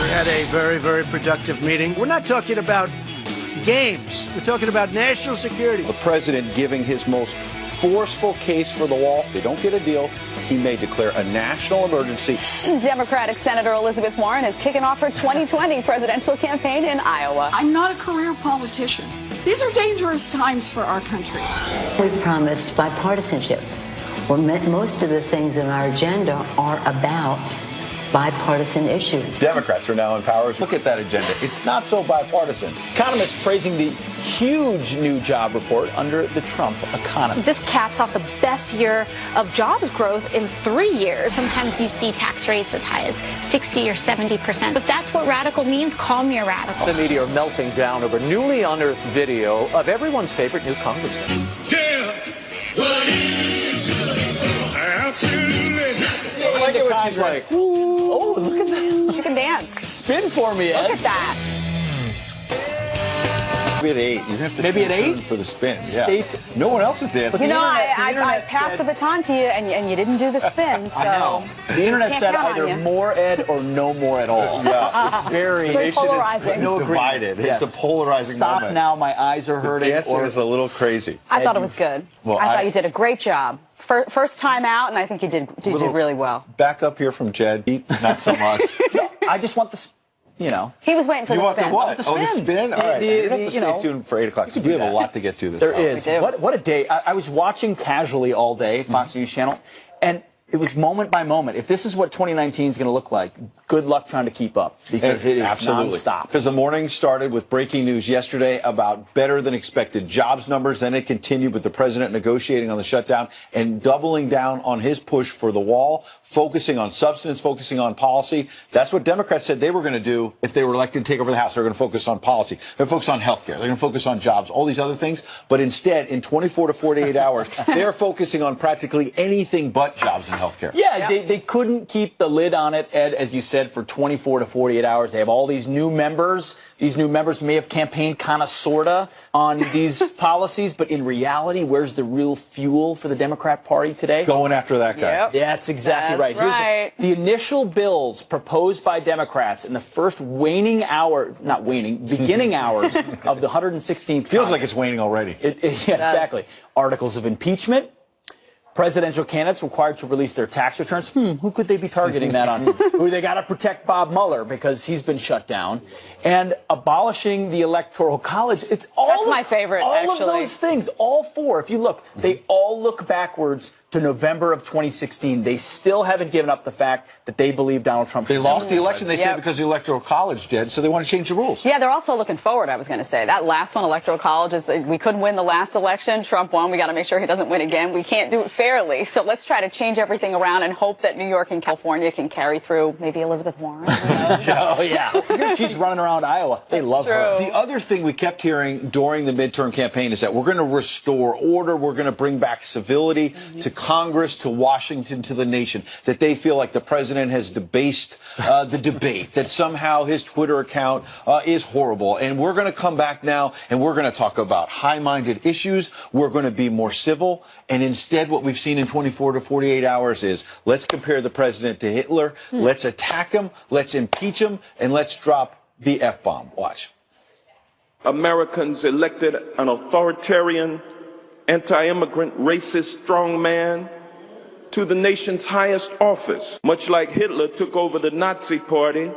We had a very, very productive meeting. We're not talking about games. We're talking about national security. The president giving his most forceful case for the wall. They don't get a deal. He may declare a national emergency. Democratic Senator Elizabeth Warren is kicking off her 2020 presidential campaign in Iowa. I'm not a career politician. These are dangerous times for our country. We promised bipartisanship. Well, most of the things in our agenda are about bipartisan issues. Democrats are now in power. Look at that agenda. It's not so bipartisan. Economists praising the huge new job report under the Trump economy. This caps off the best year of jobs growth in 3 years. Sometimes you see tax rates as high as 60 or 70%. If that's what radical means, call me a radical. The media are melting down over newly unearthed video of everyone's favorite new congressman. Yeah, what is absolutely. I like it when she's like, oh, look at that. She can dance. Spin for me, Ed. Look at that. maybe at 8. You have to maybe at 8 for the spin. State. Yeah. No one else is dancing. You know, I passed the baton to you, and you didn't do the spin. So I know. The internet said either more Ed or no more at all. Yeah. It's very polarizing. No divided. Yes. It's a polarizing Stop moment. now. My eyes are hurting. The dancing is a little crazy. I thought it was good. Well, I thought you did a great job. First time out, and I think you did really well. Back up here from Jed. Not so much. I just want the, you know. He was waiting for the spin. You want the what? The spin. Oh, the spin? All right. You have to stay tuned for 8 o'clock because we have a lot to get to this There hour. is. What a day. I was watching casually all day, Fox News Channel, and it was moment by moment. If this is what 2019 is going to look like, good luck trying to keep up because it is nonstop. Because the morning started with breaking news yesterday about better than expected jobs numbers. Then it continued with the president negotiating on the shutdown and doubling down on his push for the wall, focusing on substance, focusing on policy. That's what Democrats said they were going to do if they were elected to take over the House. They're going to focus on policy. They're going to focus on health care. They're going to focus on jobs, all these other things. But instead, in 24 to 48 hours, they're focusing on practically anything but jobs and health care. Yeah, they couldn't keep the lid on it, Ed, as you said, for 24 to 48 hours. They have all these new members. These new members may have campaigned kind of, sort of, on these policies. But in reality, where's the real fuel for the Democrat Party today? Going after that guy. Yep. Yeah, that's exactly right. Here's the initial bills proposed by Democrats in the first beginning hours of the 116th. Feels like it's waning already. Yeah, exactly. Articles of impeachment. Presidential candidates required to release their tax returns. Who could they be targeting that on? Who they got to protect Bob Mueller because he's been shut down. And abolishing the Electoral College. It's all That's my favorite, all actually. of those things, all four. If you look, they all look backwards to November of 2016. They still haven't given up the fact that they believe Donald Trump. They lost the election, they said, because the Electoral College did, so they want to change the rules. Yeah, they're also looking forward, I was going to say. That last one, Electoral College, is we couldn't win the last election. Trump won. We got to make sure he doesn't win again. We can't do it fairly. So let's try to change everything around and hope that New York and California can carry through. Maybe Elizabeth Warren. Oh, yeah. She's running around Iowa. They love her. The other thing we kept hearing during the midterm campaign is that we're going to restore order. We're going to bring back civility to Congress, to Washington, to the nation, that they feel like the president has debased the debate, that somehow his Twitter account is horrible. And we're going to come back now and we're going to talk about high-minded issues. We're going to be more civil. And instead, what we've seen in 24 to 48 hours is let's compare the president to Hitler. Let's attack him. Let's impeach him. And let's drop the F-bomb. Watch. Americans elected an authoritarian, anti-immigrant, racist strongman to the nation's highest office. Much like Hitler took over the Nazi Party,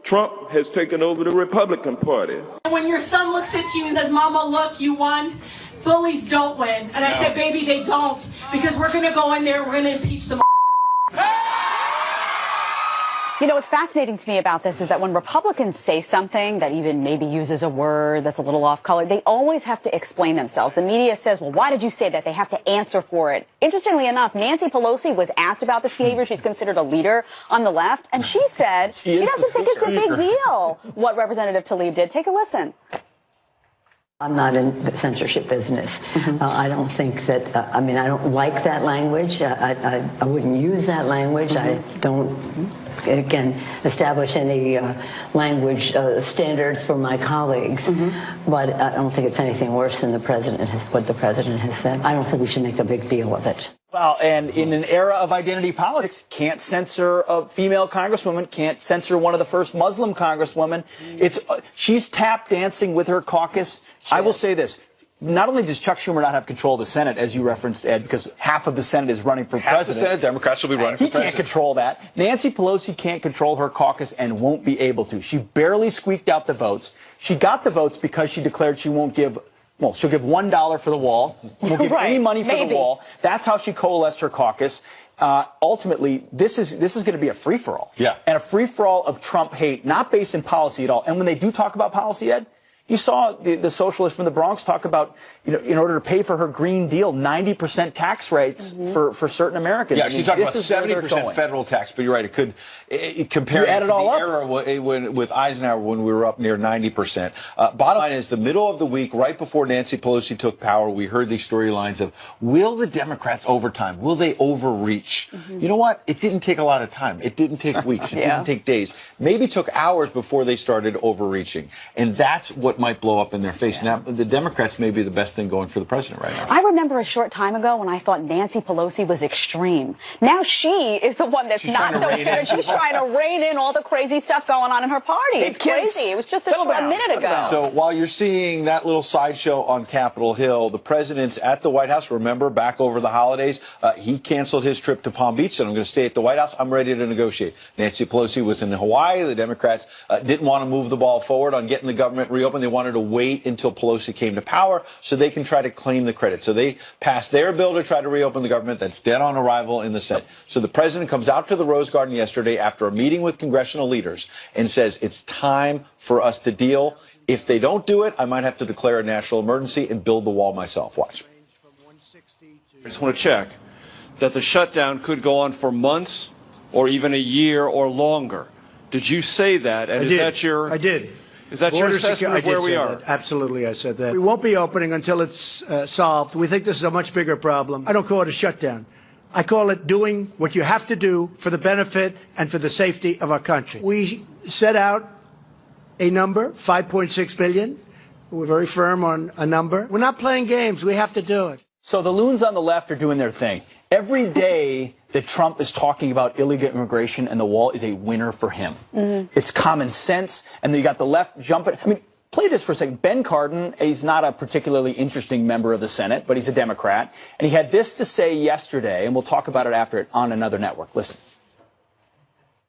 Trump has taken over the Republican Party. When your son looks at you and says, "Mama, look, you won," bullies don't win. And I said, "Baby, they don't, because we're going to go in there, we're going to impeach them." You know, what's fascinating to me about this is that when Republicans say something that even maybe uses a word that's a little off color, they always have to explain themselves. The media says, well, why did you say that? They have to answer for it. Interestingly enough, Nancy Pelosi was asked about this behavior. She's considered a leader on the left. And she said she doesn't think it's a big deal what Representative Tlaib did. Take a listen. I'm not in the censorship business. I don't think that, I mean, I don't like that language. I wouldn't use that language. I don't, again, establish any language standards for my colleagues. But I don't think it's anything worse than what the president has said. I don't think we should make a big deal of it. Well, and in an era of identity politics, can't censor a female congresswoman, can't censor one of the first Muslim congresswomen. She's tap dancing with her caucus. I will say this. Not only does Chuck Schumer not have control of the Senate, as you referenced, Ed, because half of the Senate is running for president. Half the Senate Democrats will be running for president. He can't control that. Nancy Pelosi can't control her caucus and won't be able to. She barely squeaked out the votes. She got the votes because she declared she won't give. Well, she'll give $1 for the wall. Won't give any money for the wall. That's how she coalesced her caucus. Ultimately, this is going to be a free-for-all. Yeah. And a free-for-all of Trump hate, not based in policy at all. And when they do talk about policy, Ed, you saw the socialist from the Bronx talk about, in order to pay for her Green Deal, 90% tax rates for certain Americans. Yeah, she talked about 70% federal tax, but you're right. It could compare it to the era with Eisenhower when we were up near 90%. Bottom line is, the middle of the week, right before Nancy Pelosi took power, we heard these storylines of, will the Democrats overtime? Will they overreach? You know what? It didn't take a lot of time. It didn't take weeks. It didn't take days. Maybe it took hours before they started overreaching. And that's what might blow up in their face. Now, the Democrats may be the best thing going for the president right now. I remember a short time ago when I thought Nancy Pelosi was extreme. Now she is the one that's not so good. She's trying to rein in all the crazy stuff going on in her party. It's crazy. It was just a minute ago. So while you're seeing that little sideshow on Capitol Hill, the president's at the White House. Remember, back over the holidays, he canceled his trip to Palm Beach, said, I'm going to stay at the White House. I'm ready to negotiate. Nancy Pelosi was in Hawaii. The Democrats didn't want to move the ball forward on getting the government reopened. They wanted to wait until Pelosi came to power so they can try to claim the credit. So they passed their bill to try to reopen the government. That's dead on arrival in the Senate. So the president comes out to the Rose Garden yesterday after a meeting with congressional leaders and says, it's time for us to deal. If they don't do it, I might have to declare a national emergency and build the wall myself. Watch. I just want to check that the shutdown could go on for months or even a year or longer. Did you say that? And I did. Is that your assessment of where we are? Absolutely, I said that. We won't be opening until it's solved. We think this is a much bigger problem. I don't call it a shutdown. I call it doing what you have to do for the benefit and for the safety of our country. We set out a number, $5.6 billion. We're very firm on a number. We're not playing games. We have to do it. So the loons on the left are doing their thing. Every day that Trump is talking about illegal immigration and the wall is a winner for him. It's common sense. And then you got the left jumping. I mean, play this for a second. Ben Cardin, he's not a particularly interesting member of the Senate, but he's a Democrat. And he had this to say yesterday, and we'll talk about it after it on another network. Listen.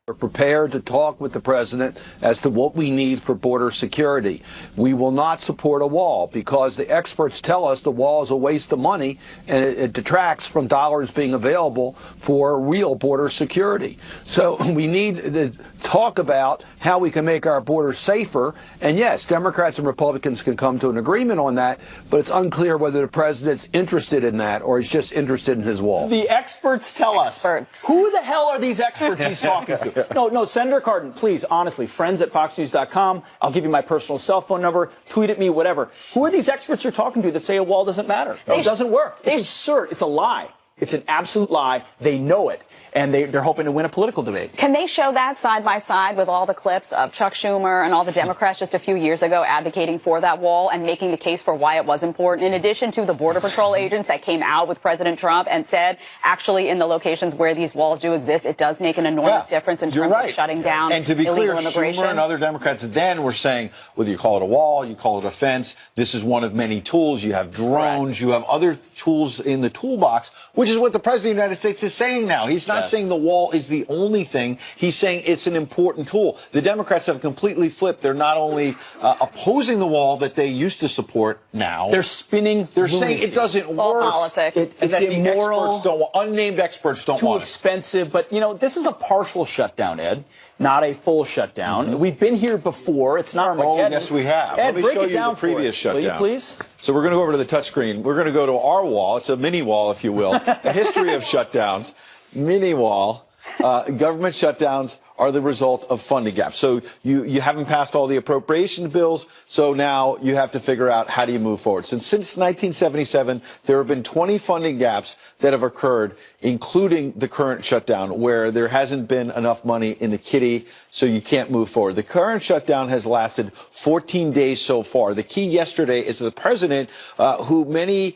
We're prepared to talk with the president as to what we need for border security. We will not support a wall because the experts tell us the wall is a waste of money and it detracts from dollars being available for real border security. So we need to talk about how we can make our borders safer. And yes, Democrats and Republicans can come to an agreement on that, but it's unclear whether the president's interested in that or he's just interested in his wall. The experts tell us. Who the hell are these experts he's talking to? No, Senator Cardin, please, honestly, friends at FoxNews.com. I'll give you my personal cell phone number. Tweet at me, whatever. Who are these experts you're talking to that say a wall doesn't matter? It doesn't work. It's absurd. It's a lie. It's an absolute lie. They know it. And they're hoping to win a political debate. Can they show that side by side with all the clips of Chuck Schumer and all the Democrats just a few years ago advocating for that wall and making the case for why it was important, in addition to the Border Patrol agents that came out with President Trump and said, actually, in the locations where these walls do exist, it does make an enormous difference in terms of shutting down and to be illegal clear, immigration. Schumer and other Democrats then were saying, whether you call it a wall, you call it a fence, this is one of many tools. You have drones, you have other tools in the toolbox, which is what the President of the United States is saying now. He's not saying the wall is the only thing. He's saying it's an important tool. The Democrats have completely flipped. They're not only opposing the wall that they used to support now. They're spinning. They're saying it doesn't work. Politics. It's immoral. Unnamed experts don't want it. Too expensive. But, this is a partial shutdown, Ed, not a full shutdown. We've been here before. It's not Armageddon. Oh, yes, we have. Ed, Let me show you the previous shutdown. Will you please? So we're going to go over to the touchscreen. We're going to go to our wall. It's a mini wall, if you will. A history of shutdowns. Mini wall. Government shutdowns are the result of funding gaps. So you haven't passed all the appropriations bills, so now you have to figure out how do you move forward. Since 1977, there have been 20 funding gaps that have occurred, including the current shutdown, where there hasn't been enough money in the kitty, so you can't move forward. The current shutdown has lasted 14 days so far. The key yesterday is the president, who many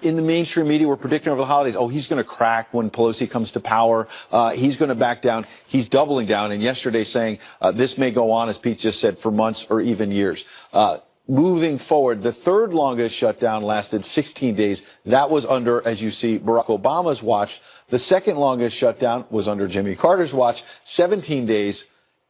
in the mainstream media were predicting over the holidays, oh, he's going to crack when Pelosi comes to power. He's going to back down. He's doubling down. And yesterday saying this may go on, as Pete just said, for months or even years. Moving forward, the third longest shutdown lasted 16 days. That was under, as you see, Barack Obama's watch. The second longest shutdown was under Jimmy Carter's watch, 17 days.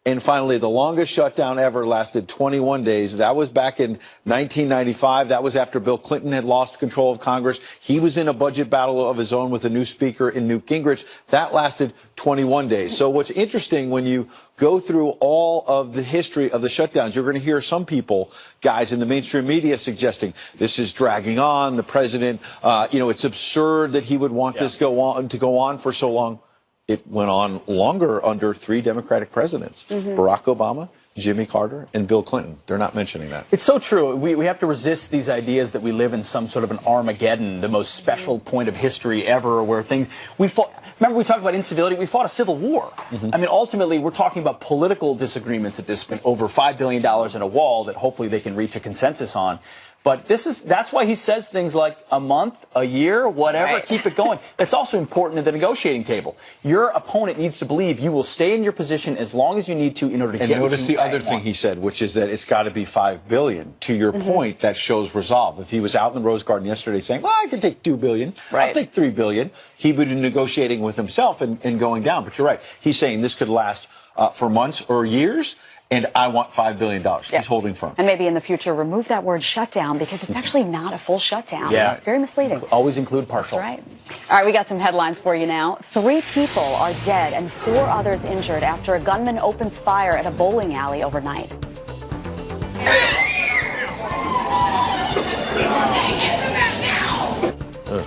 And finally, the longest shutdown ever lasted 21 days. That was back in 1995. That was after Bill Clinton had lost control of Congress. He was in a budget battle of his own with a new speaker in Newt Gingrich. That lasted 21 days. So what's interesting when you go through all of the history of the shutdowns, you're going to hear some people, guys in the mainstream media, suggesting this is dragging on. The president, it's absurd that he would want this to go on for so long. It went on longer under 3 Democratic presidents, Barack Obama, Jimmy Carter, and Bill Clinton. They're not mentioning that. It's so true. We have to resist these ideas that we live in some sort of an Armageddon, the most special point of history ever, where things we fought. Remember, we talked about incivility. We fought a civil war. I mean, ultimately, we're talking about political disagreements at this point over $5 billion in a wall that hopefully they can reach a consensus on. But that's why he says things like a month, a year, whatever, right. Keep it going. That's also important at the negotiating table. Your opponent needs to believe you will stay in your position as long as you need to in order to get what you want. And notice the other thing he said, which is that it's got to be $5 billion. To your point, that shows resolve. If he was out in the Rose Garden yesterday saying, well, I can take $2 billion, I'll take $3 billion, he would be negotiating with himself and going down. But you're right. He's saying this could last for months or years. And I want $5 billion. He's holding firm. And maybe in the future, remove that word shutdown because it's actually not a full shutdown. Yeah. Very misleading. Always include partial. That's right. All right, we got some headlines for you now. 3 people are dead and 4 others injured after a gunman opens fire at a bowling alley overnight.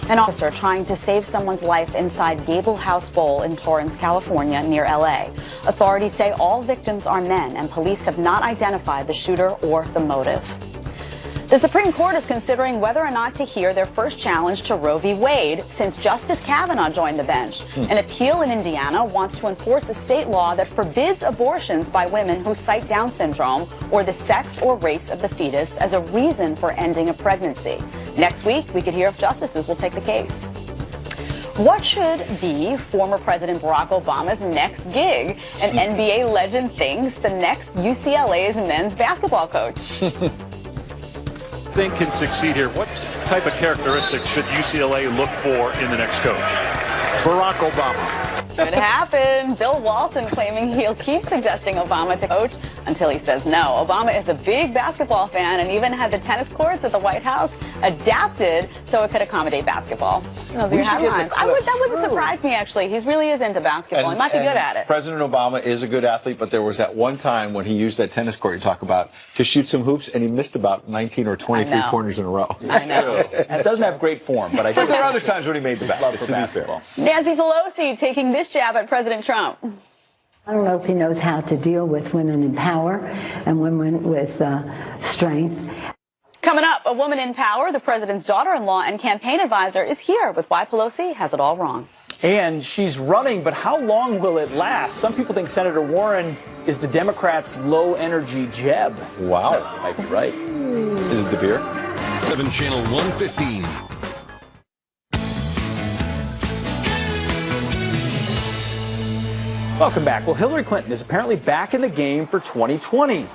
An officer trying to save someone's life inside Gable House Bowl in Torrance, California, near L.A. Authorities say all victims are men, and police have not identified the shooter or the motive. The Supreme Court is considering whether or not to hear their first challenge to Roe v. Wade since Justice Kavanaugh joined the bench. An appeal in Indiana wants to enforce a state law that forbids abortions by women who cite Down syndrome or the sex or race of the fetus as a reason for ending a pregnancy. Next week, we could hear if justices will take the case. What should be former President Barack Obama's next gig? An NBA legend thinks the next UCLA's men's basketball coach. Think can succeed here? What type of characteristics should UCLA look for in the next coach? Barack Obama. Could happen. Bill Walton claiming he'll keep suggesting Obama to coach until he says no. Obama is a big basketball fan and even had the tennis courts at the White House adapted so it could accommodate basketball. Those are your headlines. That wouldn't surprise me, actually. He really is into basketball. He might be good at it. President Obama is a good athlete, but there was that one time when he used that tennis court you talk about to shoot some hoops, and he missed about 19 or 23 corners in a row. I know. It doesn't have great form, but there are other times when he made the baskets, to be fair. Nancy Pelosi taking this jab at President Trump. I don't know if he knows how to deal with women in power and women with strength. Coming up, a woman in power, the president's daughter-in-law and campaign advisor, is here with why Pelosi has it all wrong. And she's running, but how long will it last? Some people think Senator Warren is the Democrats' low-energy Jeb. Wow. Might be right. Is it the beer? 7 Channel 115. Welcome back. Well, Hillary Clinton is apparently back in the game for 2020.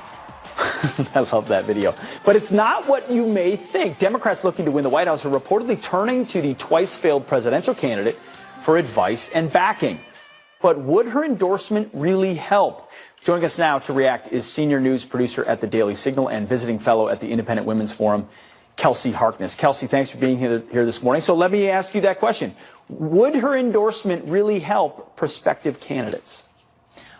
I love that video. But it's not what you may think. Democrats looking to win the White House are reportedly turning to the twice-failed presidential candidate for advice and backing. But would her endorsement really help? Joining us now to react is senior news producer at the Daily Signal and visiting fellow at the Independent Women's Forum, Kelsey Harkness. Kelsey, thanks for being here this morning. So let me ask you that question. Would her endorsement really help prospective candidates?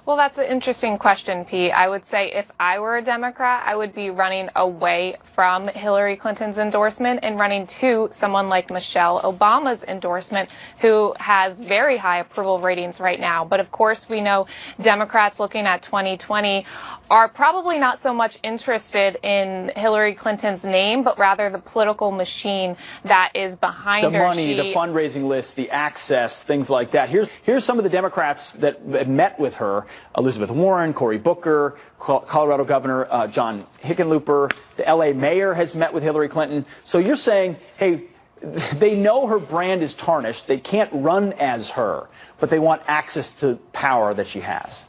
Well, that's an interesting question, Pete. I would say if I were a Democrat, I would be running away from Hillary Clinton's endorsement and running to someone like Michelle Obama's endorsement, who has very high approval ratings right now. But of course, we know Democrats looking at 2020 are probably not so much interested in Hillary Clinton's name, but rather the political machine that is behind her. The money, the fundraising list, the access, things like that. Here's some of the Democrats that met with her. Elizabeth Warren, Cory Booker, Colorado Governor John Hickenlooper, the L.A. mayor has met with Hillary Clinton. So you're saying, hey, they know her brand is tarnished. They can't run as her, but they want access to power that she has.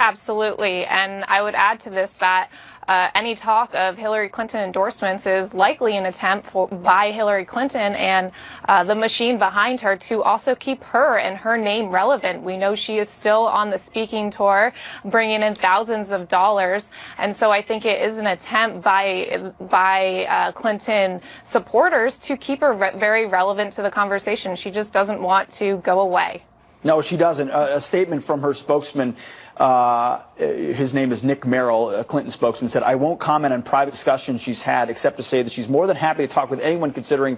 Absolutely. And I would add to this that any talk of Hillary Clinton endorsements is likely an attempt by Hillary Clinton and the machine behind her to also keep her and her name relevant. We know she is still on the speaking tour, bringing in thousands of dollars. And so I think it is an attempt by Clinton supporters to keep her very relevant to the conversation. She just doesn't want to go away. No, she doesn't. A statement from her spokesman, his name is Nick Merrill, a Clinton spokesman, said, "I won't comment on private discussions she's had, except to say that she's more than happy to talk with anyone considering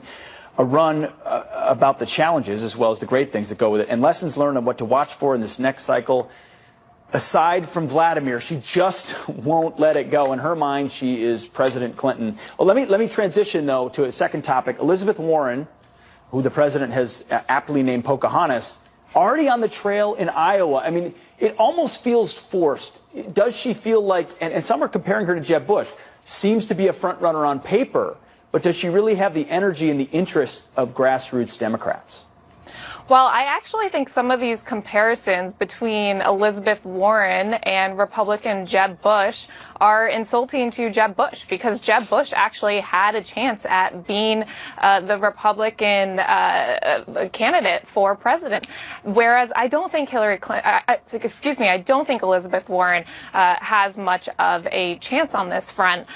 a run about the challenges as well as the great things that go with it, and lessons learned on what to watch for in this next cycle. Aside from Vladimir, she just won't let it go. In her mind, she is President Clinton." Well, let me transition, though, to a second topic. Elizabeth Warren, who the president has aptly named Pocahontas, already on the trail in Iowa. I mean, it almost feels forced. Does she feel like, and some are comparing her to Jeb Bush, seems to be a front runner on paper, but does she really have the energy and the interest of grassroots Democrats? Well, I actually think some of these comparisons between Elizabeth Warren and Republican Jeb Bush are insulting to Jeb Bush, because Jeb Bush actually had a chance at being the Republican candidate for president. Whereas I don't think I don't think Elizabeth Warren has much of a chance on this front.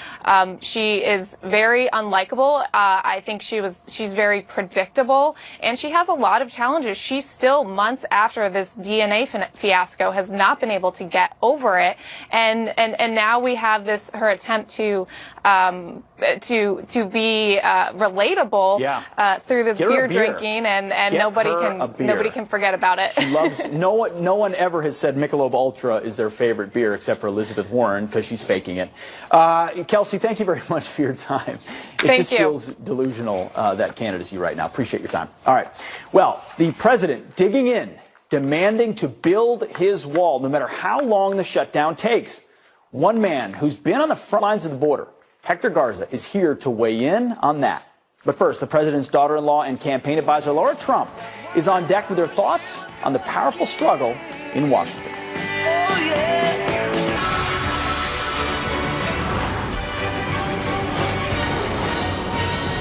She is very unlikable. I think she's very predictable, and she has a lot of challenges. She still, months after this DNA fiasco, has not been able to get over it, and now we have her attempt to be relatable through this beer drinking, and nobody can forget about it. She loves no one ever has said Michelob Ultra is their favorite beer except for Elizabeth Warren, because she's faking it. Kelsey, thank you very much for your time. It just feels delusional, that candidacy right now. Appreciate your time. All right. Well, the president digging in, demanding to build his wall, no matter how long the shutdown takes. One man who's been on the front lines of the border, Hector Garza, is here to weigh in on that. But first, the president's daughter-in-law and campaign advisor, Laura Trump, is on deck with her thoughts on the powerful struggle in Washington.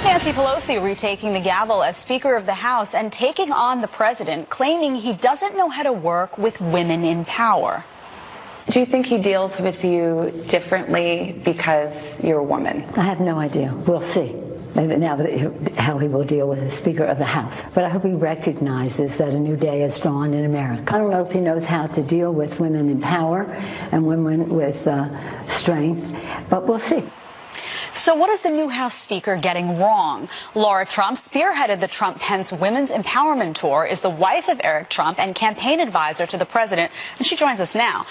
Nancy Pelosi retaking the gavel as Speaker of the House and taking on the president, claiming he doesn't know how to work with women in power. Do you think he deals with you differently because you're a woman? I have no idea. We'll see. Maybe now how he will deal with the Speaker of the House. But I hope he recognizes that a new day is dawned in America. I don't know if he knows how to deal with women in power and women with strength, but we'll see. So what is the new House Speaker getting wrong? Laura Trump spearheaded the Trump-Pence Women's Empowerment Tour, is the wife of Eric Trump and campaign advisor to the president, and she joins us now.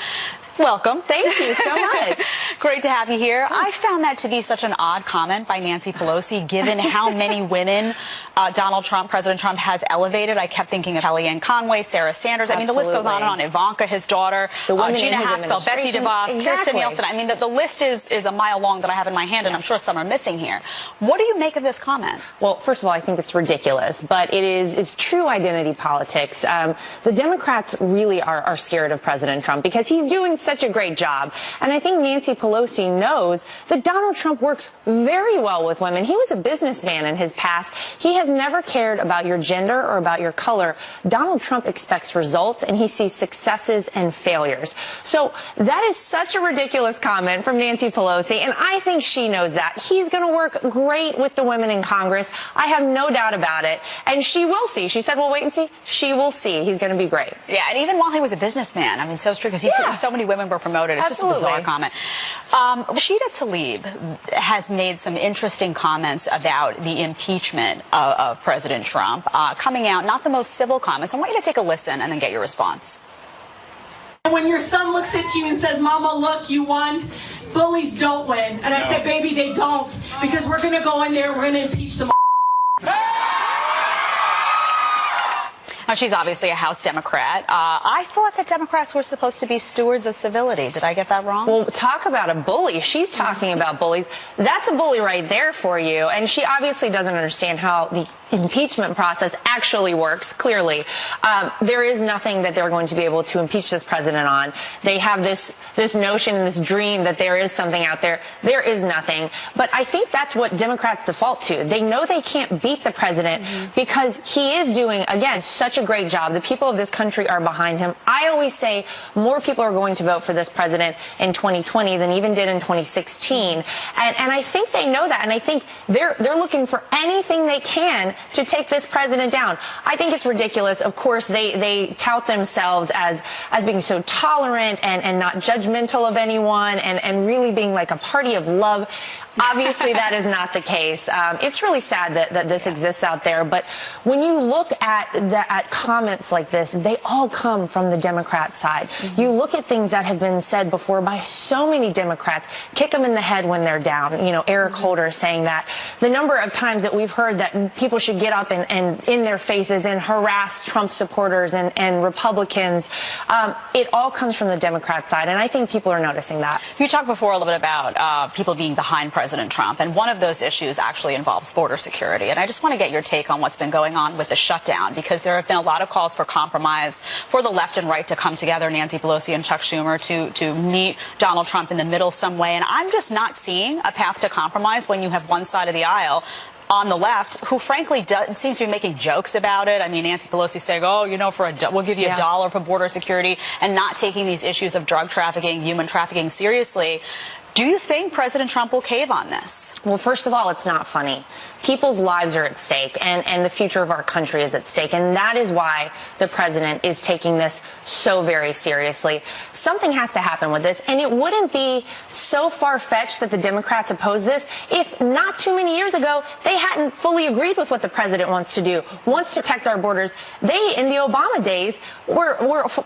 Welcome. Thank you so much. Great to have you here. I found that to be such an odd comment by Nancy Pelosi, given how many women President Trump has elevated. I kept thinking of Kellyanne Conway, Sarah Sanders. I mean, the list goes on and on. Ivanka, his daughter, Gina Haspel, Betsy DeVos, Kirstjen Nielsen. I mean, the list is a mile long that I have in my hand, and I'm sure some are missing here. What do you make of this comment? Well, first of all, I think it's ridiculous, but it's true identity politics. The Democrats really are scared of President Trump because he's doing such a great job. And I think Nancy Pelosi knows that Donald Trump works very well with women. He was a businessman in his past. He has never cared about your gender or about your color. Donald Trump expects results, and he sees successes and failures. So that is such a ridiculous comment from Nancy Pelosi, and I think she knows that. He's going to work great with the women in Congress. I have no doubt about it. And she will see. She said, we'll wait and see. She will see. He's going to be great. Yeah, and even while he was a businessman, I mean, so true, because so many women were promoted. It's Absolutely. just a bizarre comment. Rashida Tlaib has made some interesting comments about the impeachment of President Trump, coming out, not the most civil comments. I want you to take a listen and then get your response. When your son looks at you and says, Mama, look, you won, bullies don't win. And I said, baby, they don't, because we're going to go in there, we're going to impeach them. Now, she's obviously a House Democrat. I thought that Democrats were supposed to be stewards of civility. Did I get that wrong? Well, talk about a bully. She's talking about bullies. That's a bully right there for you. And she obviously doesn't understand how the impeachment process actually works, clearly. There is nothing that they're going to be able to impeach this president on. They have this notion and this dream that there is something out there. There is nothing. But I think that's what Democrats default to. They know they can't beat the president because he is doing, again, such a great job. The people of this country are behind him. I always say more people are going to vote for this president in 2020 than even did in 2016. And I think they know that. And I think they're looking for anything they can to take this president down. I think it's ridiculous. Of course, they tout themselves as being so tolerant and not judgmental of anyone and really being like a party of love. Obviously, that is not the case. It's really sad that this exists out there. But when you look at comments like this, they all come from the Democrat side. You look at things that have been said before by so many Democrats, kick them in the head when they're down. You know, Eric Holder saying that. The number of times that we've heard that people should get up and in their faces and harass Trump supporters and Republicans, it all comes from the Democrat side. And I think people are noticing that. You talked before a little bit about people being behind President Trump, and one of those issues actually involves border security. And I just want to get your take on what's been going on with the shutdown, because there have been a lot of calls for compromise for the left and right to come together, Nancy Pelosi and Chuck Schumer, to meet Donald Trump in the middle some way. And I'm just not seeing a path to compromise when you have one side of the aisle on the left who frankly seems to be making jokes about it. I mean, Nancy Pelosi saying, oh, you know, we'll give you $1 for border security, and not taking these issues of drug trafficking, human trafficking seriously. Do you think President Trump will cave on this? Well, first of all, it's not funny. People's lives are at stake, and the future of our country is at stake. And that is why the president is taking this so very seriously. Something has to happen with this, and it wouldn't be so far-fetched that the Democrats oppose this if not too many years ago they hadn't fully agreed with what the president wants to do, wants to protect our borders. They, in the Obama days, were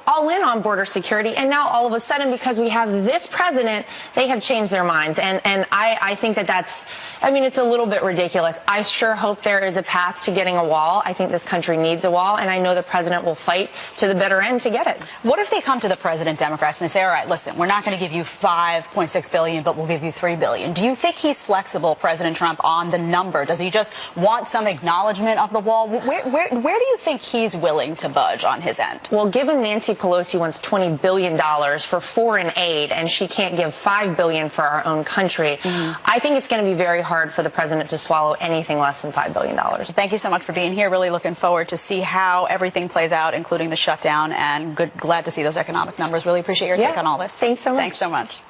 all in on border security, and now all of a sudden, because we have this president, they have changed their minds. And I think that's, I mean, it's a little bit ridiculous. I sure hope there is a path to getting a wall. I think this country needs a wall, and I know the president will fight to the bitter end to get it. What if they come to the president, Democrats, and they say, all right, listen, we're not going to give you $5.6 billion, but we'll give you $3 billion. Do you think he's flexible, President Trump, on the number? Does he just want some acknowledgement of the wall? Where do you think he's willing to budge on his end? Well, given Nancy Pelosi wants $20 billion for foreign aid, and she can't give $5 billion for our own country, I think it's going to be very hard for the president to swallow anything less than $5 billion. Thank you so much for being here. Really looking forward to see how everything plays out, including the shutdown, and glad to see those economic numbers. Really appreciate your take on all this. Thanks so much. Thanks so much.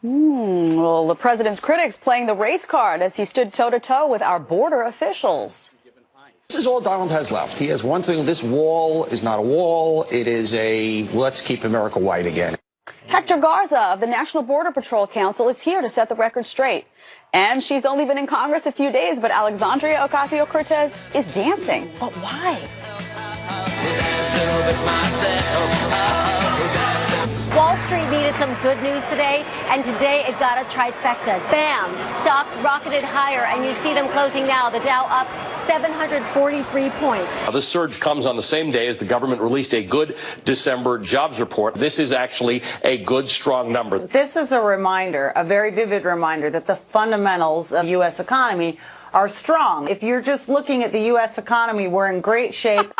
Well, the president's critics playing the race card as he stood toe-to-toe with our border officials. This is all Donald has left. He has one thing. This wall is not a wall. It is a let's keep America white again. Hector Garza of the National Border Patrol Council is here to set the record straight. And she's only been in Congress a few days, but Alexandria Ocasio-Cortez is dancing. But why? Wall Street needed some good news today, and today it got a trifecta. Bam! Stocks rocketed higher, and you see them closing now. The Dow up 743 points. This surge comes on the same day as the government released a good December jobs report. This is actually a good, strong number. This is a reminder, a very vivid reminder, that the fundamentals of the U.S. economy are strong. If you're just looking at the U.S. economy, we're in great shape.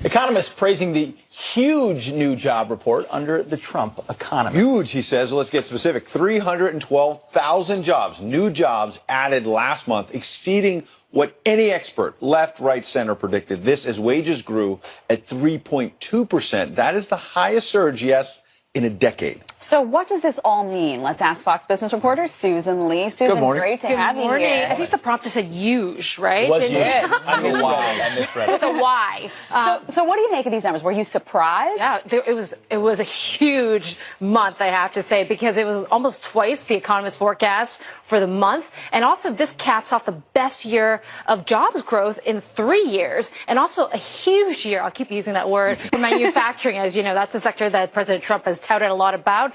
Economists praising the huge new job report under the Trump economy. Huge, he says. Let's get specific. 312,000 jobs, new jobs added last month, exceeding what any expert, left, right, center, predicted. This as wages grew at 3.2%. That is the highest surge, yes, in a decade. So what does this all mean? Let's ask Fox Business reporter Susan Lee. Susan, Good morning. Great to have you here. I think the prompter said huge, right? It was Didn't huge. it? I misread it. The why. So what do you make of these numbers? Were you surprised? Yeah, it was a huge month, I have to say, because it was almost twice the economist forecast for the month. And also this caps off the best year of jobs growth in 3 years, and also a huge year, I'll keep using that word, for manufacturing. As you know, that's a sector that President Trump has touted a lot about.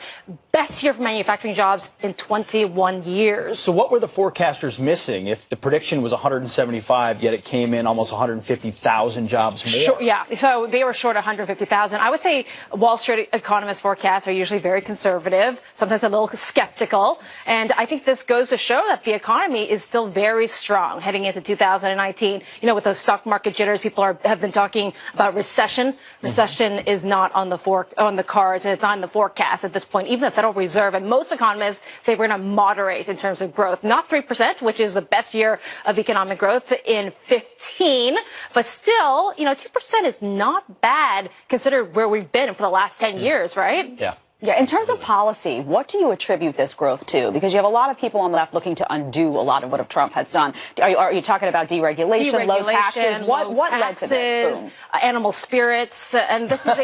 Best year for manufacturing jobs in 21 years. So what were the forecasters missing if the prediction was 175, yet it came in almost 150,000 jobs more? Sure, yeah, so they were short 150,000. I would say Wall Street economists' forecasts are usually very conservative, sometimes a little skeptical. And I think this goes to show that the economy is still very strong heading into 2019. You know, with those stock market jitters, people have been talking about recession. Recession is not on the cards, and it's not in the forecast at this point. Even the Federal Reserve and most economists say we're going to moderate in terms of growth. Not 3%, which is the best year of economic growth in 15, but still, you know, 2% is not bad considered where we've been for the last 10 years, right? Yeah. Yeah, in terms of policy, what do you attribute this growth to? Because you have a lot of people on the left looking to undo a lot of what Trump has done. Are you talking about deregulation, low taxes? What led to this? Boom. Animal spirits, and this is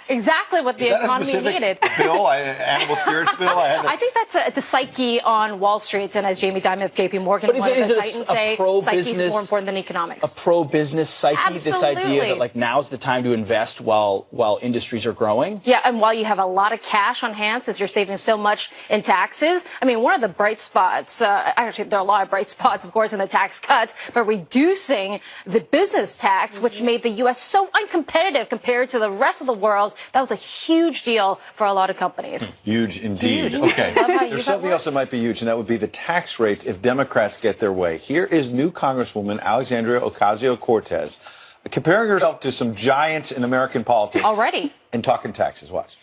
exactly what the economy needed. Bill, animal spirits bill? I think that's a psyche on Wall Street, and as Jamie Dimon of J.P. Morgan, but one of the is Titans it say, psyche is more important than a economics. pro-business psyche? Absolutely. This idea that like now's the time to invest while industries are growing? Yeah, and while you have a lot of cash on hand, since you're saving so much in taxes, I mean, one of the bright spots, actually there are a lot of bright spots, of course, in the tax cuts, but reducing the business tax, which made the U.S. so uncompetitive compared to the rest of the world, that was a huge deal for a lot of companies. Huge indeed. Huge. Okay. There's something else that might be huge, and that would be the tax rates if Democrats get their way. Here is new Congresswoman Alexandria Ocasio-Cortez comparing herself to some giants in American politics. Already. And talking taxes. Watch.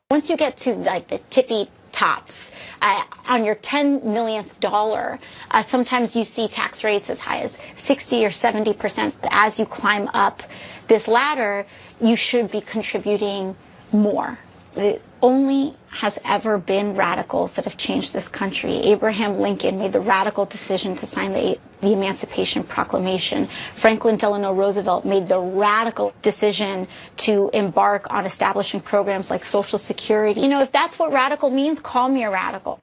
Once you get to like the tippy tops, on your $10 millionth dollar, sometimes you see tax rates as high as 60 or 70%. But as you climb up this ladder, you should be contributing more. It only has ever been radicals that have changed this country. Abraham Lincoln made the radical decision to sign the Emancipation Proclamation. Franklin Delano Roosevelt made the radical decision to embark on establishing programs like Social Security. You know, if that's what radical means, call me a radical.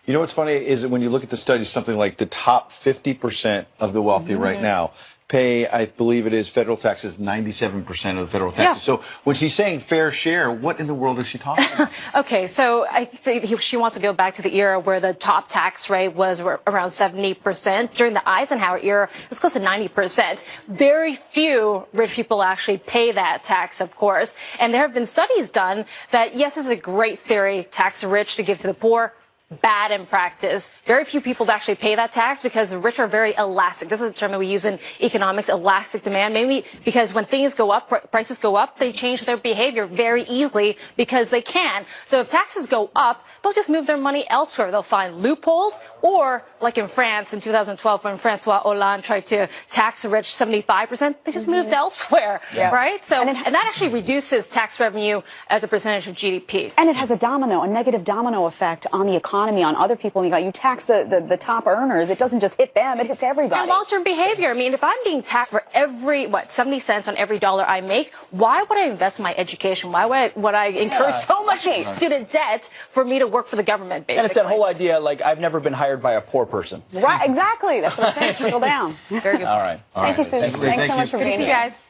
You know what's funny is that when you look at the studies, something like the top 50% of the wealthy right now pay, I believe it is, federal taxes, 97% of the federal taxes. Yeah. So when she's saying fair share, what in the world is she talking about? Okay, so I think she wants to go back to the era where the top tax rate was around 70%. During the Eisenhower era, it was close to 90%. Very few rich people actually pay that tax, of course. And there have been studies done that, yes, it's a great theory, tax the rich to give to the poor. Bad in practice. Very few people actually pay that tax because the rich are very elastic. This is a term that we use in economics, elastic demand. Maybe because when things go up, prices go up, they change their behavior very easily because they can. So if taxes go up, they'll just move their money elsewhere. They'll find loopholes, or like in France in 2012 when Francois Hollande tried to tax the rich 75%, they just moved elsewhere, right? So, and that actually reduces tax revenue as a percentage of GDP. And it has a negative domino effect on the economy, on other people. You tax the top earners. It doesn't just hit them, it hits everybody. And long-term behavior. I mean, if I'm being taxed for every, 70 cents on every dollar I make, why would I invest in my education? Why would I incur so much student debt for me to work for the government, basically? And it's that whole idea, like, I've never been hired by a poor person. Right, exactly. That's what I'm saying. Trickle down. Very good. All right. Thank you, Susan. Thanks so much for being here. Good to see you guys.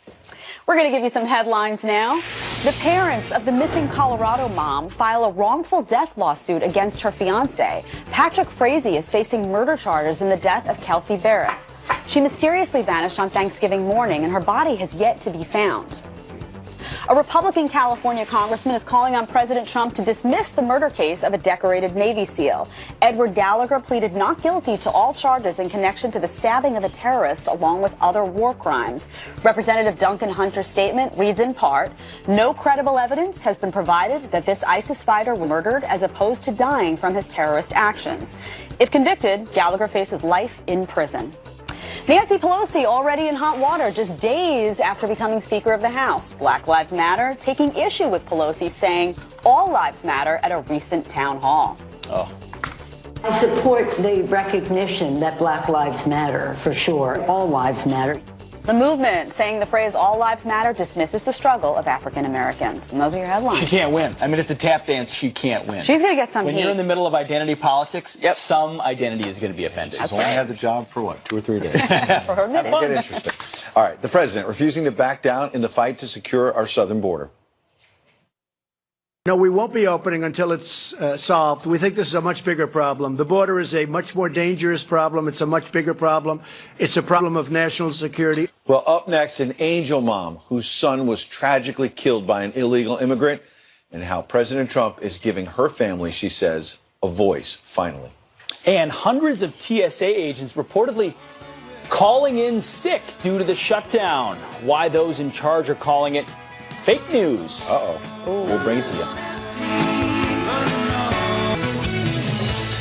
We're going to give you some headlines now. The parents of the missing Colorado mom file a wrongful death lawsuit against her fiancé. Patrick Frazee is facing murder charges in the death of Kelsey Barrett. She mysteriously vanished on Thanksgiving morning, and her body has yet to be found. A Republican California congressman is calling on President Trump to dismiss the murder case of a decorated Navy SEAL. Edward Gallagher pleaded not guilty to all charges in connection to the stabbing of a terrorist along with other war crimes. Representative Duncan Hunter's statement reads in part, "No credible evidence has been provided that this ISIS fighter was murdered as opposed to dying from his terrorist actions." If convicted, Gallagher faces life in prison. Nancy Pelosi already in hot water just days after becoming Speaker of the House. Black Lives Matter taking issue with Pelosi saying all lives matter at a recent town hall. I support the recognition that Black Lives Matter, for sure. All lives matter. The movement saying the phrase all lives matter dismisses the struggle of African Americans. And those are your headlines. She can't win. I mean, it's a tap dance. She can't win. She's going to get some When heat. you're in the middle of identity politics, some identity is going to be offended. She's only had the job for what, 2 or 3 days? For her minute. Get interesting. All right, the president refusing to back down in the fight to secure our southern border. No, we won't be opening until it's solved. We think this is a much bigger problem. The border is a much more dangerous problem. It's a much bigger problem. It's a problem of national security. Well, up next, an angel mom whose son was tragically killed by an illegal immigrant and how President Trump is giving her family, she says, a voice, finally. And hundreds of TSA agents reportedly calling in sick due to the shutdown. Why those in charge are calling it fake news. We'll bring it to you.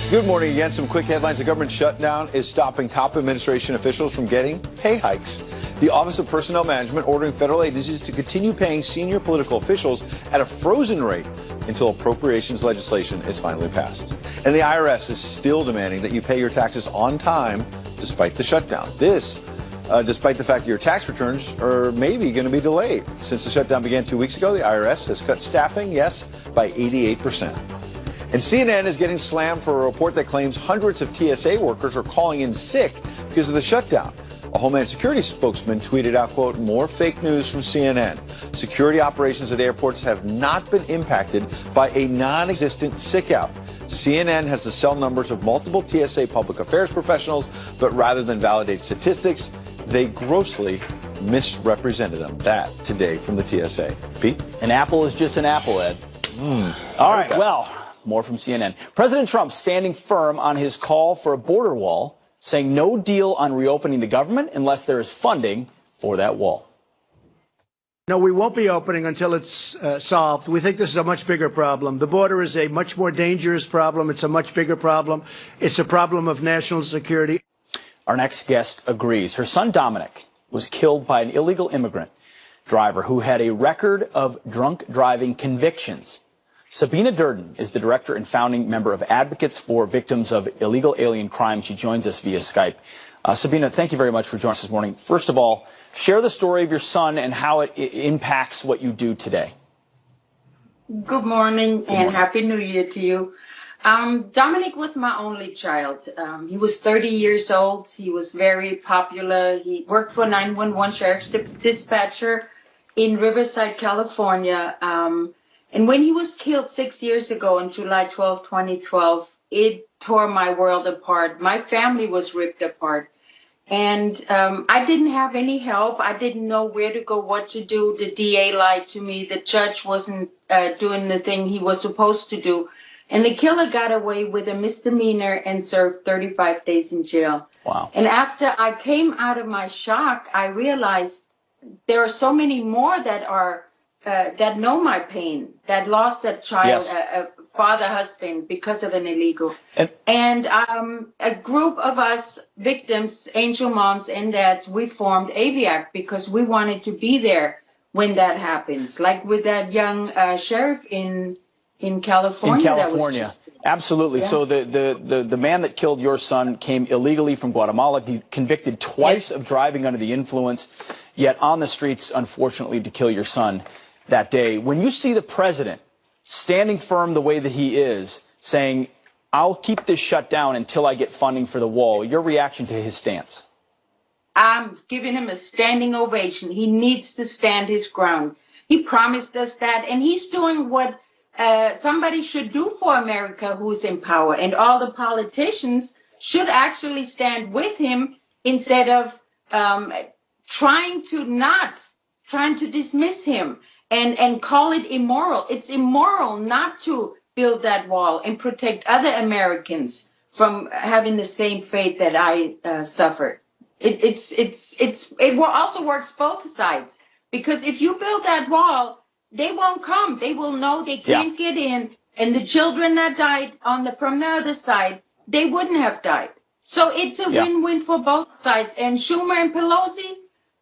Good morning again. Some quick headlines. The government shutdown is stopping top administration officials from getting pay hikes. The Office of Personnel Management ordering federal agencies to continue paying senior political officials at a frozen rate until appropriations legislation is finally passed. And the IRS is still demanding that you pay your taxes on time despite the shutdown. This despite the fact that your tax returns are maybe going to be delayed. Since the shutdown began 2 weeks ago, the IRS has cut staffing, by 88%. And CNN is getting slammed for a report that claims hundreds of TSA workers are calling in sick because of the shutdown. A Homeland Security spokesman tweeted out, quote, more fake news from CNN. Security operations at airports have not been impacted by a non-existent sick out. CNN has the cell numbers of multiple TSA public affairs professionals, but rather than validate statistics, they grossly misrepresented them. That today from the TSA. Pete? An apple is just an apple, Ed. All right, well, more from CNN. President Trump standing firm on his call for a border wall, saying no deal on reopening the government unless there is funding for that wall. No, we won't be opening until it's solved. We think this is a much bigger problem. The border is a much more dangerous problem. It's a much bigger problem. It's a problem of national security. Our next guest agrees. Her son Dominic was killed by an illegal immigrant driver who had a record of drunk driving convictions. Sabina Durden is the director and founding member of Advocates for Victims of Illegal Alien Crime. She joins us via Skype. Sabina, thank you very much for joining us this morning. First of all, share the story of your son and how it impacts what you do today. Good morning and Happy New Year to you. Dominic was my only child. He was 30 years old. He was very popular. He worked for 911 Sheriff's Dispatcher in Riverside, California. And when he was killed 6 years ago on July 12, 2012, it tore my world apart. My family was ripped apart. And I didn't have any help. I didn't know where to go, what to do. The DA lied to me. The judge wasn't doing the thing he was supposed to do. And the killer got away with a misdemeanor and served 35 days in jail. Wow. And after I came out of my shock, I realized there are so many more that are that know my pain, that lost a child, a father, husband because of an illegal. And a group of us victims, angel moms and dads, we formed AVIAC because we wanted to be there when that happens, like with that young sheriff in California. In California. Absolutely. Yeah. So the man that killed your son came illegally from Guatemala, convicted twice of driving under the influence, yet on the streets, unfortunately, to kill your son that day. When you see the president standing firm the way that he is, saying, I'll keep this shut down until I get funding for the wall, your reaction to his stance? I'm giving him a standing ovation. He needs to stand his ground. He promised us that, and he's doing what somebody should do for America who's in power. And all the politicians should actually stand with him instead of trying to dismiss him. and call it immoral. It's immoral not to build that wall and protect other Americans from having the same fate that I suffered. It will also works both sides, because if you build that wall, they won't come. They will know they can't get in, and the children that died from the other side, they wouldn't have died. So it's a win-win for both sides. And Schumer and Pelosi,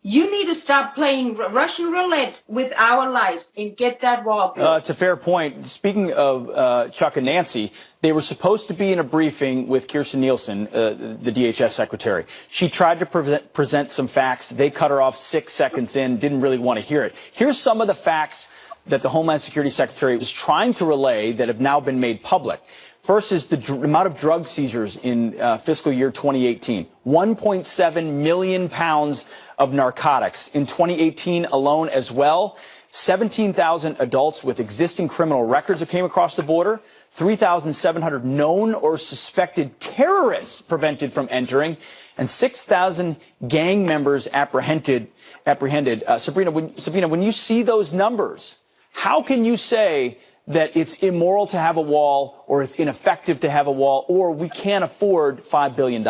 you need to stop playing Russian roulette with our lives and get that wall built. It's a fair point. Speaking of Chuck and Nancy, they were supposed to be in a briefing with Kirstjen Nielsen, the DHS secretary. She tried to present some facts. They cut her off 6 seconds in, didn't really want to hear it. Here's some of the facts that the Homeland Security Secretary was trying to relay that have now been made public. First is the amount of drug seizures in fiscal year 2018. 1.7 million pounds of narcotics. In 2018 alone as well, 17,000 adults with existing criminal records that came across the border, 3,700 known or suspected terrorists prevented from entering, and 6,000 gang members apprehended. Sabrina, when you see those numbers, how can you say that it's immoral to have a wall, or it's ineffective to have a wall, or we can't afford $5 billion?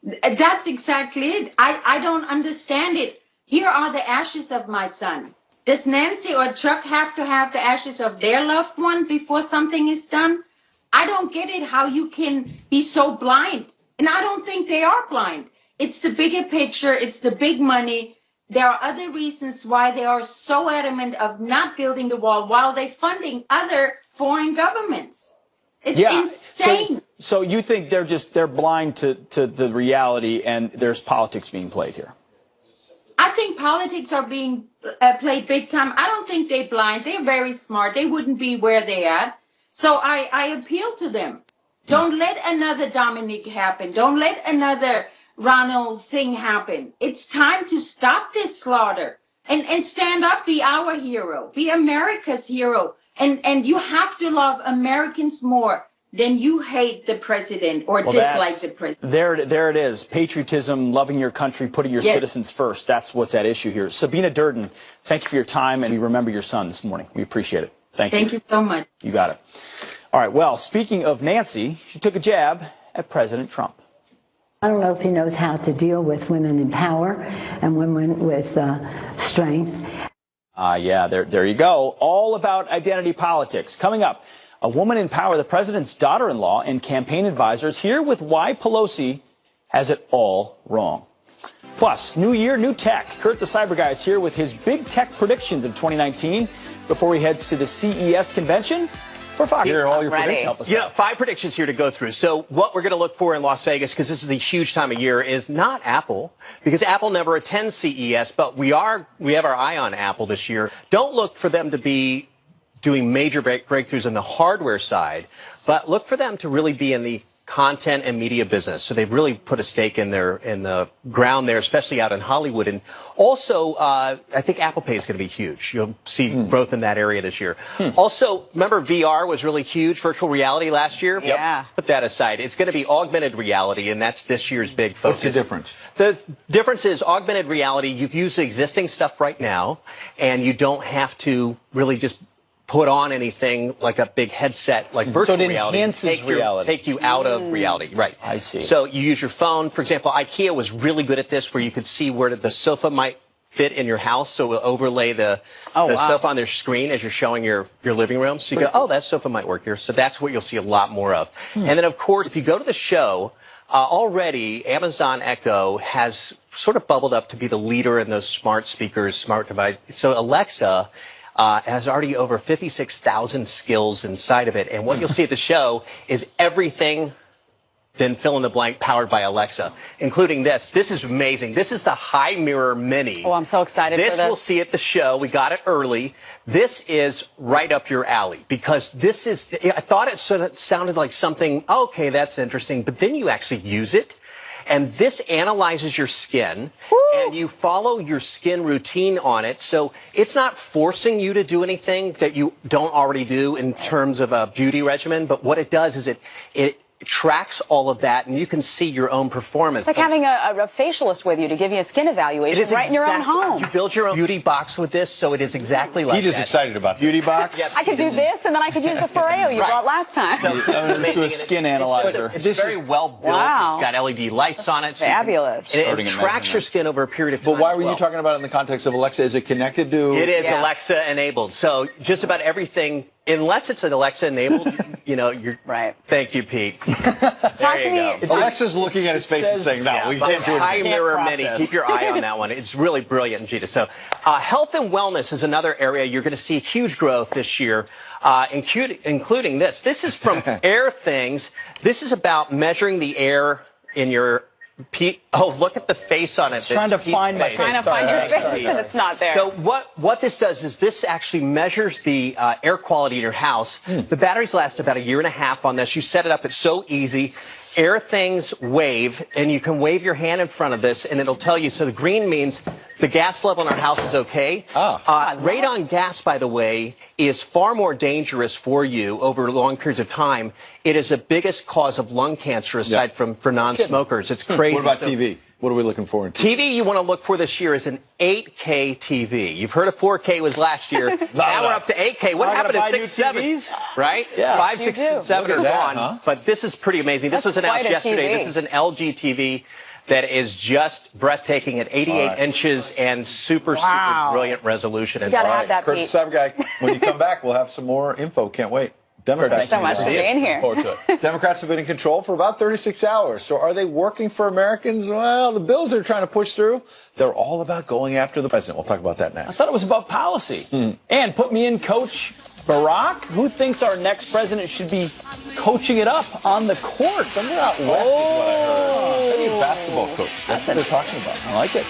That's exactly it. I don't understand it. Here are the ashes of my son. Does Nancy or Chuck have to have the ashes of their loved one before something is done? I don't get it, how you can be so blind. And I don't think they are blind. It's the bigger picture. It's the big money. There are other reasons why they are so adamant of not building the wall while they're funding other foreign governments. It's insane. So you think they're blind to the reality, and there's politics being played here? I think politics are being played big time. I don't think they're blind. They're very smart. They wouldn't be where they're at. So I appeal to them. Don't let another Dominic happen. Don't let another Ronald Singh happen. It's time to stop this slaughter and stand up, be our hero, be America's hero. And you have to love Americans more than you hate the president or dislike the president. There it is. Patriotism, loving your country, putting your citizens first. That's what's at issue here. Sabina Durden, thank you for your time, and we remember your son this morning. We appreciate it. Thank you. Thank you so much. You got it. All right, well, speaking of Nancy, she took a jab at President Trump. I don't know if he knows how to deal with women in power and women with strength. Yeah, there you go. All about identity politics. Coming up, a woman in power, the president's daughter-in-law and campaign advisors, here with why Pelosi has it all wrong. Plus, new year, new tech. Kurt the Cyber Guy is here with his big tech predictions of 2019 before he heads to the CES convention. For Fox. Here are all your predictions. Yeah, 5 predictions here to go through. So what we're going to look for in Las Vegas, because this is a huge time of year, is not Apple, because Apple never attends CES, but we have our eye on Apple this year. Don't look for them to be doing major breakthroughs on the hardware side, but look for them to really be in the content and media business. So they've really put a stake in the ground there, especially out in Hollywood. And also, I think Apple Pay is going to be huge. You'll see growth in that area this year. Also, remember VR was really huge, virtual reality last year? Yeah. Put that aside. It's going to be augmented reality, and that's this year's big focus. What's the difference? The difference is augmented reality, you use existing stuff right now, and you don't have to really just put on anything like a big headset like virtual reality. Enhances reality. Take you out of reality. Right. I see. So you use your phone. For example, IKEA was really good at this, where you could see where the sofa might fit in your house. So we'll overlay the sofa on their screen as you're showing your living room. So you go, oh, that sofa might work here. So that's what you'll see a lot more of. And then, of course, if you go to the show, already Amazon Echo has sort of bubbled up to be the leader in those smart speakers, smart devices. So Alexa has already over 56,000 skills inside of it. And what you'll see at the show is everything, then fill in the blank, powered by Alexa, including this. This is amazing. This is the High Mirror Mini. Oh, I'm so excited for this. This we'll see at the show. We got it early. This is right up your alley, because this is, I thought it sort of sounded like something, okay, that's interesting, but then you actually use it. And this analyzes your skin, and you follow your skin routine on it. So it's not forcing you to do anything that you don't already do in terms of a beauty regimen. But what it does is it tracks all of that, and you can see your own performance. It's like having a facialist with you to give you a skin evaluation right in your own home. You build your own beauty box with this, so it is exactly like Pete is that. excited about beauty box. I could do this, and then I could use the Foreo you brought last time. So Let's do a skin analyzer. It's very well built. Wow. It's got LED lights on it. So fabulous. And it tracks your skin over a period of time. But why were you talking about it in the context of Alexa? Is it connected to? It is Alexa enabled. So just about everything, unless it's an Alexa enabled, you're right. Thank you, Pete. Talk to me. Alexa's looking at his face and saying, "No, we can't do it." High Mirror Mini. Keep your eye on that one. It's really brilliant, Gita. So, health and wellness is another area you're going to see huge growth this year, including this. This is from Air Things. This is about measuring the air in your. Oh, look at the face on it. It's trying to find my face. Trying to find your face, and it's not there. So what this does is this actually measures the air quality in your house. The batteries last about 1.5 years on this. You set it up. It's so easy. Air Things Wave, and you can wave your hand in front of this, and it'll tell you. So the green means the gas level in our house is okay. Radon gas, by the way, is far more dangerous for you over long periods of time. It is the biggest cause of lung cancer aside from for non-smokers. It's crazy. What about TV? What are we looking for in TV? TV you want to look for this year is an 8K TV. You've heard of 4K was last year. Now we're up to 8K. What happened to 6, 7? Right? Yeah. 5, 6, and 7 are gone. Huh? But this is pretty amazing. This was announced yesterday. This is an LG TV that is just breathtaking at 88 inches and super brilliant resolution. You gotta have that, Kurt Pete. Savguy, when you come back, we'll have some more info. Can't wait. Democrats. Thank you so much for being here. Forward to it. Democrats have been in control for about 36 hours. So are they working for Americans? Well, the bills they're trying to push through, they're all about going after the president. We'll talk about that next. I thought it was about policy. And put me in, Coach Barack. Who thinks our next president should be coaching it up on the court? Somewhere out west is what I heard. Maybe a basketball coach. That's what they're talking about. I like it.